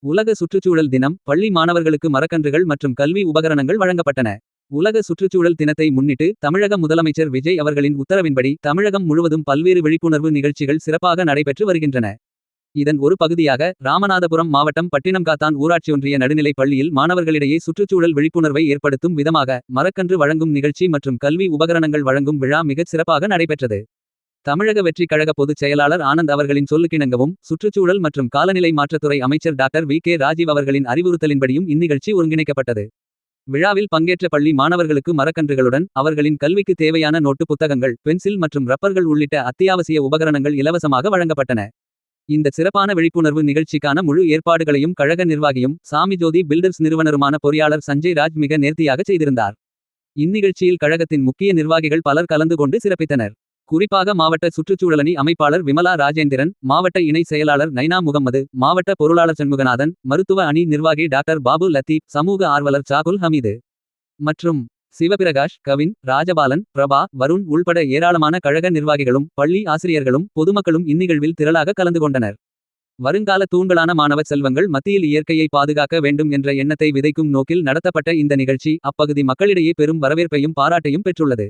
உலக சுற்றுச்சூழல் தினம். பள்ளி மாணவர்களுக்கு மரக்கன்றுகள் மற்றும் கல்வி உபகரணங்கள் வழங்கப்பட்டன. உலக சுற்றுச்சூழல் தினத்தை முன்னிட்டு தமிழக முதலமைச்சர் விஜய் அவர்களின் உத்தரவின்படி தமிழகம் முழுவதும் பல்வேறு விழிப்புணர்வு நிகழ்ச்சிகள் சிறப்பாக நடைபெற்று வருகின்றன. இதன் ஒரு பகுதியாக ராமநாதபுரம் மாவட்டம் பட்டினம்காத்தான் ஊராட்சியொன்றிய நடுநிலைப் பள்ளியில் மாணவர்களிடையே சுற்றுச்சூழல் விழிப்புணர்வை ஏற்படுத்தும் விதமாக மரக்கன்று வழங்கும் நிகழ்ச்சி மற்றும் கல்வி உபகரணங்கள் வழங்கும் விழா மிகச் சிறப்பாக நடைபெற்றது. தமிழக வெற்றிக் கழக பொதுச் செயலாளர் ஆனந்த் அவர்களின் சொல்லுக்கிணங்கவும் சுற்றுச்சூழல் மற்றும் காலநிலை மாற்றத்துறை அமைச்சர் டாக்டர் வி.கே. ராஜீவ் அவர்களின் அறிவுறுத்தலின்படியும் இந்நிகழ்ச்சி ஒருங்கிணைக்கப்பட்டது. விழாவில் பங்கேற்ற பள்ளி மாணவர்களுக்கு மரக்கன்றுகளுடன் அவர்களின் கல்விக்கு தேவையான நோட்டு புத்தகங்கள், பென்சில் மற்றும் ரப்பர்கள் உள்ளிட்ட அத்தியாவசிய உபகரணங்கள் இலவசமாக வழங்கப்பட்டன. இந்த சிறப்பான விழிப்புணர்வு நிகழ்ச்சிக்கான முழு ஏற்பாடுகளையும் கழக நிர்வாகியும் சாமிஜோதி பில்டர்ஸ் நிறுவனருமான பொறியாளர் சஞ்சய் ராஜ் மிக நேர்த்தியாக செய்திருந்தார். இந்நிகழ்ச்சியில் கழகத்தின் முக்கிய நிர்வாகிகள் பலர் கலந்து கொண்டு சிறப்பித்தனர். குறிப்பாக மாவட்ட சுற்றுச்சூழலணி அமைப்பாளர் விமலா ராஜேந்திரன், மாவட்ட இணை செயலாளர் நைனா முகம்மது, மாவட்ட பொருளாளர் சண்முகநாதன், மருத்துவ அணி நிர்வாகி டாக்டர் பாபு லத்தீப், சமூக ஆர்வலர் சாகுல் ஹமீது மற்றும் சிவபிரகாஷ், கவின், ராஜபாலன், பிரபா, வருண் உள்பட ஏராளமான கழக நிர்வாகிகளும் பள்ளி ஆசிரியர்களும் பொதுமக்களும் இந்நிகழ்வில் திரளாக கலந்து கொண்டனர். வருங்கால தூண்களான மாணவ செல்வங்கள் மத்தியில் இயற்கையை பாதுகாக்க வேண்டும் என்ற எண்ணத்தை விதைக்கும் நோக்கில் நடத்தப்பட்ட இந்த நிகழ்ச்சி அப்பகுதி மக்களிடையே பெரும் வரவேற்பையும் பாராட்டையும் பெற்றுள்ளது.